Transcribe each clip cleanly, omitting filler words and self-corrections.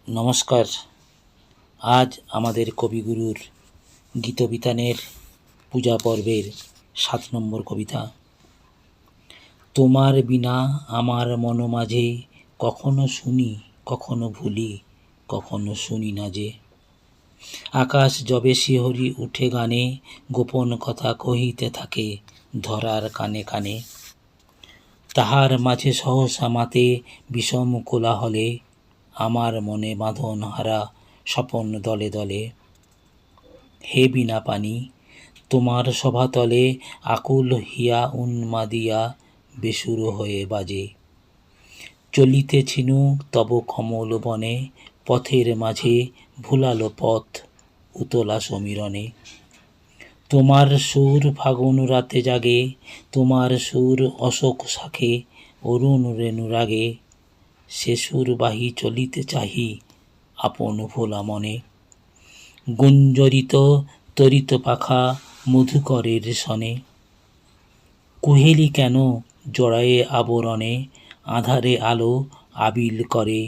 নমস্কার। আজ আমাদের কবিগুরুর গীতবিতানের পূজা পর্বের ৭ নম্বর কবিতা। তোমার বিনা আমার মন মাঝে কখনো শুনি কখনো ভুলি কখনো শুনি না যে। আকাশ যবে শিহরি উঠে গানে গোপন কথা কহিতে থাকে ধরার কানে কানে। তাহার মাঝে সহসা মাতে বিষম কোলাহলে আমার মনে বাঁধন হারা স্বপন দলে দলে। হে বিনা পানি তোমার সভাতলে আকুল হিয়া উন্মাদিয়া বেসুর হয়ে বাজে। চলিতেছিনু তব কমল বনে পথের মাঝে ভুলালো পথ উতলা সমীরণে। তোমার সুর ফাগুন রাতে জাগে তোমার সুর অশোক শাখে অরুণ রেণু রাগে। সে সুর বাহি চলিতে চাহি আপন ভোলা মনে। গুঞ্জরিত তরিত পাখা মধুকরের সনে। কুহেলি কেন জড়ায়ে আবরণে আঁধারে আলো আবিল করে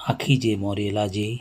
আঁখি যে মরে লাজে।